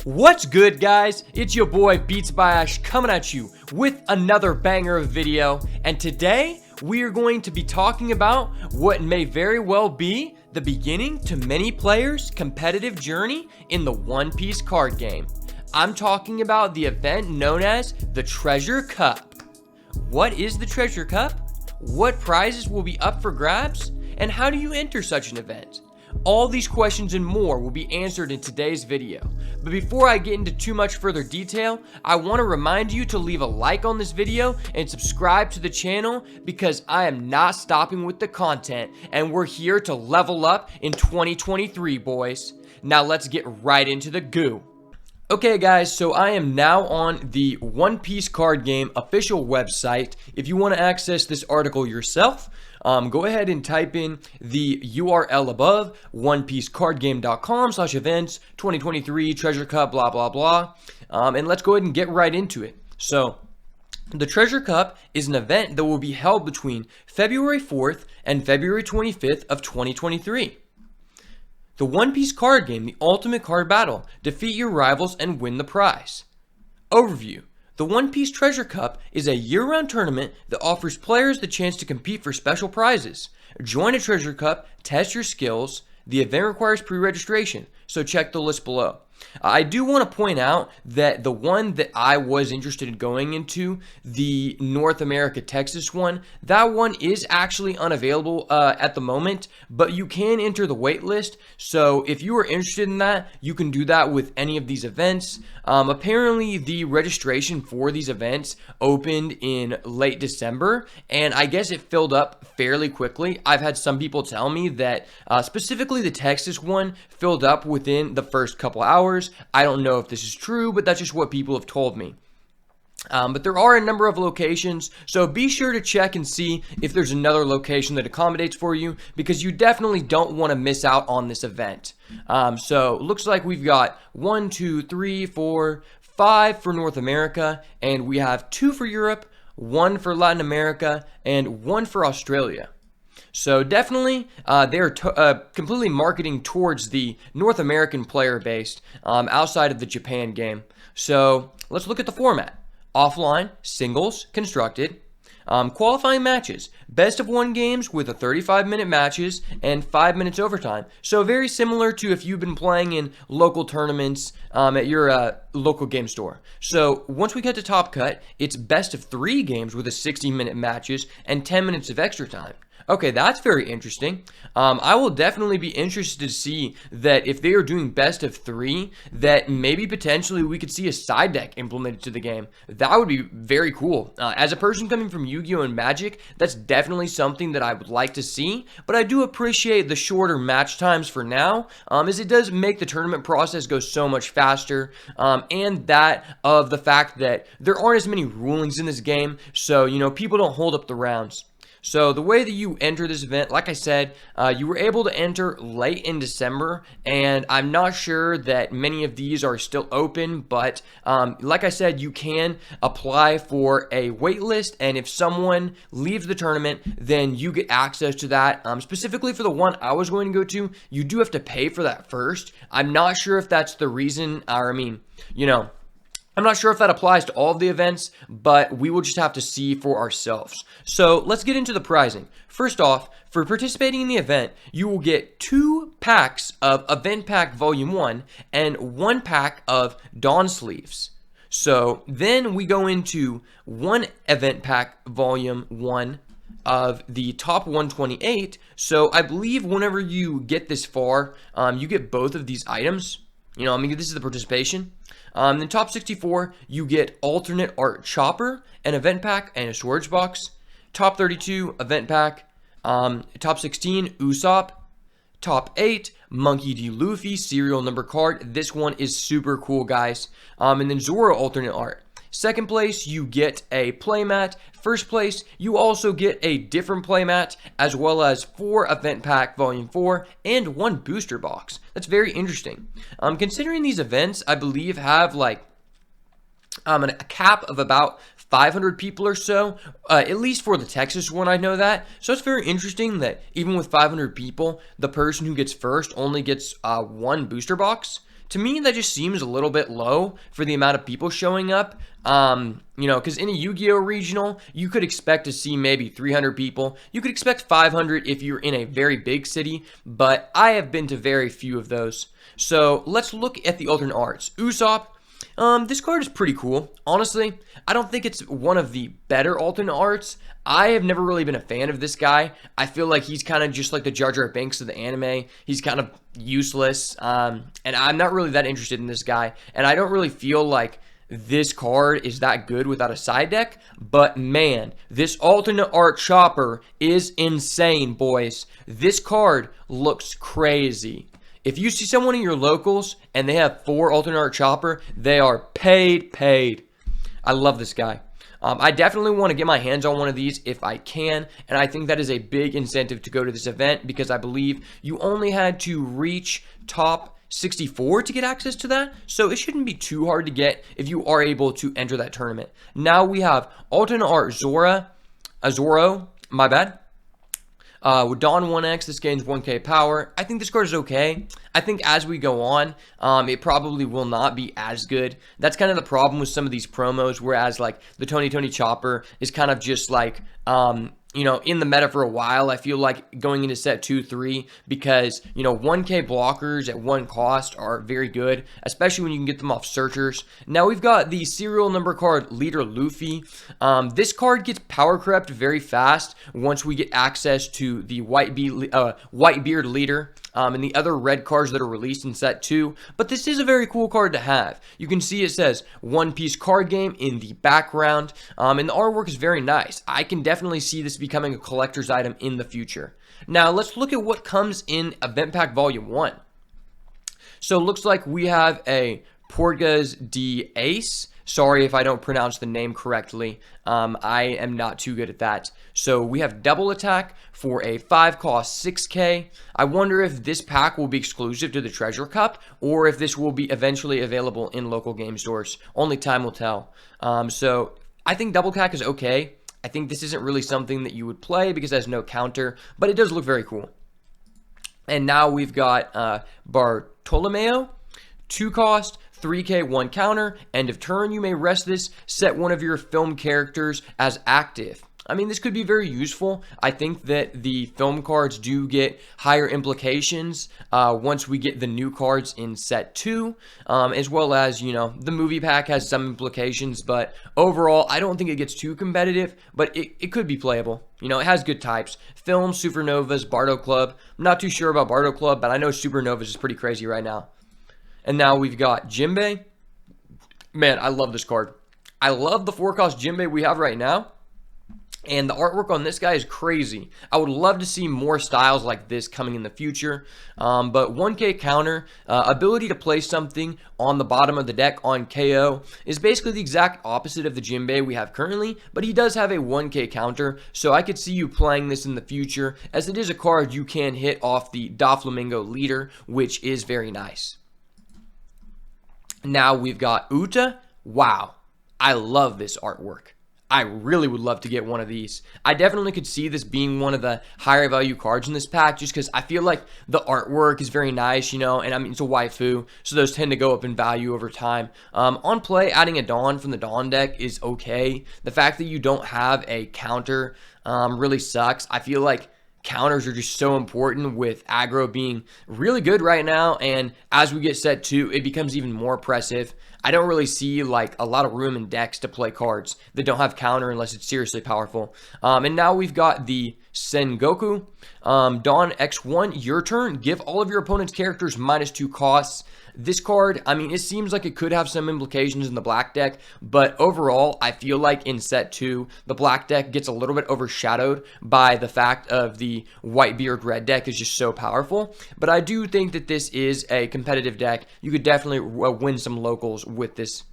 What's good, guys? It's your boy Beats by Ash coming at you with another banger of video, and today we are going to be talking about what may very well be the beginning to many players' competitive journey in the One Piece card game. I'm talking about the event known as the Treasure Cup. What is the Treasure Cup? What prizes will be up for grabs? And how do you enter such an event? All these questions and more will be answered in today's video. But before I get into too much further detail, I want to remind you to leave a like on this video and subscribe to the channel because I am not stopping with the content and we're here to level up in 2023, boys. Now let's get right into the goo. Okay guys, so I am now on the One Piece card game official website. If you want to access this article yourself, go ahead and type in the URL above, onepiececardgame.com/events 2023 Treasure Cup, blah, blah, blah. And let's go ahead and get right into it. So, the Treasure Cup is an event that will be held between February 4th and February 25th of 2023. The One Piece card game, the ultimate card battle. Defeat your rivals and win the prize. Overview. The One Piece Treasure Cup is a year-round tournament that offers players the chance to compete for special prizes. Join a Treasure Cup, test your skills. The event requires pre-registration, so check the list below. I do want to point out that the one that I was interested in going into, the North America, Texas one, that one is actually unavailable at the moment, but you can enter the wait list. So if you are interested in that, you can do that with any of these events. Apparently, the registration for these events opened in late December, and I guess it filled up fairly quickly. I've had some people tell me that specifically the Texas one filled up within the first couple hours. I don't know if this is true, but that's just what people have told me. But there are a number of locations, so be sure to check and see if there's another location that accommodates for you, because you definitely don't want to miss out on this event. So looks like we've got 1, 2, 3, 4, 5 for North America, and we have 2 for Europe, 1 for Latin America, and 1 for Australia. So definitely, they're completely marketing towards the North American player base outside of the Japan game. So let's look at the format. Offline, singles, constructed. Qualifying matches. Best of 1 games with a 35-minute matches and 5 minutes overtime. So very similar to if you've been playing in local tournaments at your local game store. So once we get to Top Cut, it's best of 3 games with a 60-minute matches and 10 minutes of extra time. Okay, that's very interesting. I will definitely be interested to see that if they are doing best of 3, that maybe potentially we could see a side deck implemented to the game. That would be very cool. As a person coming from Yu-Gi-Oh! And Magic, that's definitely something that I would like to see, but I do appreciate the shorter match times for now, as it does make the tournament process go so much faster, and that of the fact that there aren't as many rulings in this game, so, you know, people don't hold up the rounds. So the way that you enter this event, like I said, you were able to enter late in December, and I'm not sure that many of these are still open, but like I said, you can apply for a wait list, and if someone leaves the tournament, then you get access to that. Specifically for the one I was going to go to, you do have to pay for that first. I'm not sure if that's the reason, or I mean, you know, I'm not sure if that applies to all of the events, but we will just have to see for ourselves. So let's get into the prizing. First off, for participating in the event, you will get 2 packs of Event Pack Volume 1 and 1 pack of Dawn Sleeves. So then we go into 1 Event Pack Volume 1 of the top 128. So I believe whenever you get this far, you get both of these items. You know, I mean, this is the participation. Then top 64, you get alternate art chopper, an event pack, and a storage box. Top 32, event pack. Top 16, Usopp. Top 8, Monkey D. Luffy, serial number card. This one is super cool, guys. And then Zoro alternate art. Second place, you get a playmat. First place, you also get a different playmat, as well as 4 Event Pack Volume 4 and 1 booster box. That's very interesting. Considering these events, I believe, have like a cap of about 500 people or so, at least for the Texas one, I know that. So it's very interesting that even with 500 people, the person who gets first only gets 1 booster box. To me, that just seems a little bit low for the amount of people showing up. Because in a Yu-Gi-Oh! Regional, you could expect to see maybe 300 people. You could expect 500 if you're in a very big city, but I have been to very few of those. So let's look at the alternate arts. Usopp. This card is pretty cool. Honestly, I don't think it's one of the better alternate arts. I have never really been a fan of this guy. I feel like he's kind of just like the Jar Jar Binks of the anime. He's kind of useless, and I'm not really that interested in this guy. And I don't really feel like this card is that good without a side deck. But man, this alternate art Chopper is insane, boys. This card looks crazy. If you see someone in your locals and they have 4 alternate art Chopper, they are paid. I love this guy. I definitely want to get my hands on one of these if I can, and I think that is a big incentive to go to this event because I believe you only had to reach top 64 to get access to that, so it shouldn't be too hard to get if you are able to enter that tournament. Now we have alternate art Zoro, my bad. With Dawn 1X, this gains 1k power. I think this card is okay. I think as we go on, it probably will not be as good. That's kind of the problem with some of these promos, whereas like the Tony Chopper is kind of just like, in the meta for a while. I feel like going into set 2-3 because, 1k blockers at 1 cost are very good, especially when you can get them off searchers. Now we've got the serial number card Leader Luffy. This card gets power crept very fast once we get access to the Whitebeard Leader. And the other red cards that are released in set 2. But this is a very cool card to have. You can see it says One Piece card game in the background. And the artwork is very nice. I can definitely see this becoming a collector's item in the future. Now, let's look at what comes in Event Pack Volume 1. So, it looks like we have a Porgas de Ace. Sorry if I don't pronounce the name correctly. I am not too good at that. So we have double attack for a 5 cost 6k. I wonder if this pack will be exclusive to the Treasure Cup or if this will be eventually available in local game stores. Only time will tell. So I think double attack is okay. I think this isn't really something that you would play because it has no counter, but it does look very cool. And now we've got Bartolomeo, 2 cost, 3k, 1 counter. End of turn, you may rest this. Set one of your film characters as active. I mean, this could be very useful. I think that the film cards do get higher implications once we get the new cards in set 2, as well as, the movie pack has some implications, but overall, I don't think it gets too competitive, but it could be playable. It has good types. Film, Supernovas, Bardo Club. I'm not too sure about Bardo Club, but I know Supernovas is pretty crazy right now. And now we've got Jinbei. Man, I love this card. I love the 4-cost Jinbei we have right now. And the artwork on this guy is crazy. I would love to see more styles like this coming in the future. But 1k counter, ability to play something on the bottom of the deck on KO is basically the exact opposite of the Jinbei we have currently. But he does have a 1k counter, so I could see you playing this in the future, as it is a card you can hit off the Doflamingo Leader, which is very nice. Now we've got Uta. Wow, I love this artwork. I really would love to get one of these. I definitely could see this being one of the higher value cards in this pack just because I feel like the artwork is very nice, and I mean, it's a waifu, so those tend to go up in value over time. On play, adding a Dawn from the Dawn deck is okay. The fact that you don't have a counter really sucks. I feel like counters are just so important with aggro being really good right now, and as we get set 2, it becomes even more impressive. I don't really see like a lot of room in decks to play cards that don't have counter unless it's seriously powerful. And now we've got the Sengoku. Dawn X1, your turn. Give all of your opponent's characters -2 costs. This card, I mean, it seems like it could have some implications in the black deck, but overall, I feel like in set 2, the black deck gets a little bit overshadowed by the fact of the Whitebeard red deck is just so powerful. But I do think that this is a competitive deck. You could definitely win some locals with this.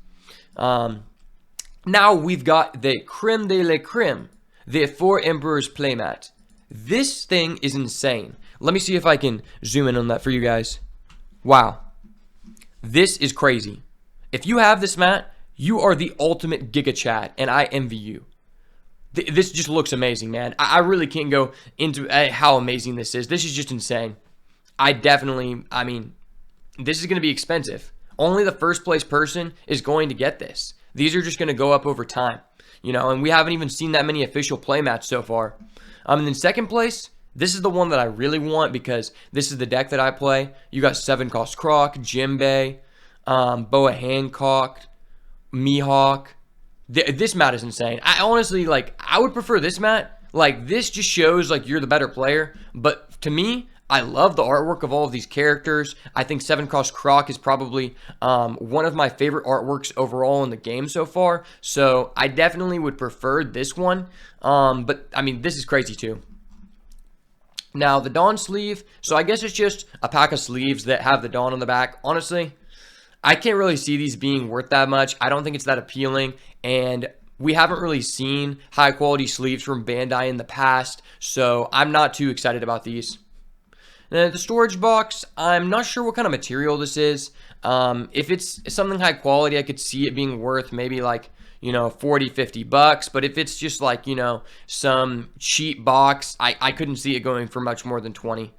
Now we've got the creme de la creme, the 4 Emperors playmat. This thing is insane. Let me see if I can zoom in on that for you guys. Wow. This is crazy. If you have this mat, you are the ultimate Giga Chad, and I envy you. This just looks amazing, man. I really can't go into how amazing this is. This is just insane. I mean, this is going to be expensive. Only the first place person is going to get this. These are just going to go up over time, and we haven't even seen that many official playmats so far. And then second place, this is the one that I really want because this is the deck that I play. You got 7-cost Croc, Jimbei, Boa Hancock, Mihawk. This mat is insane. I honestly, I would prefer this mat. This just shows, you're the better player. But to me, I love the artwork of all of these characters. I think 7-cost Croc is probably one of my favorite artworks overall in the game so far. So I definitely would prefer this one. But, I mean, this is crazy too. Now, the Dawn sleeve. So I guess it's just a pack of sleeves that have the Dawn on the back. Honestly, I can't really see these being worth that much. I don't think it's that appealing. And we haven't really seen high quality sleeves from Bandai in the past. So I'm not too excited about these. Now, the storage box, I'm not sure what kind of material this is. If it's something high quality, I could see it being worth maybe 40, 50 bucks. But if it's just some cheap box, I couldn't see it going for much more than 20.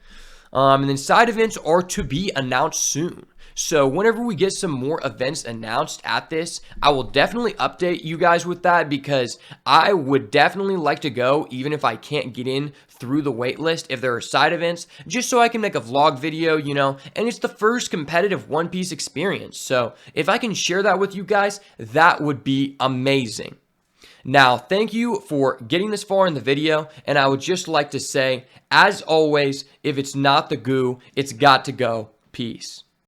And then side events are to be announced soon. So whenever we get some more events announced at this, I will definitely update you guys with that because I would definitely like to go even if I can't get in through the wait list if there are side events, just so I can make a vlog video, and it's the first competitive One Piece experience. So if I can share that with you guys, that would be amazing. Now, thank you for getting this far in the video, and I would just like to say, as always, if it's not the goo, it's got to go. Peace.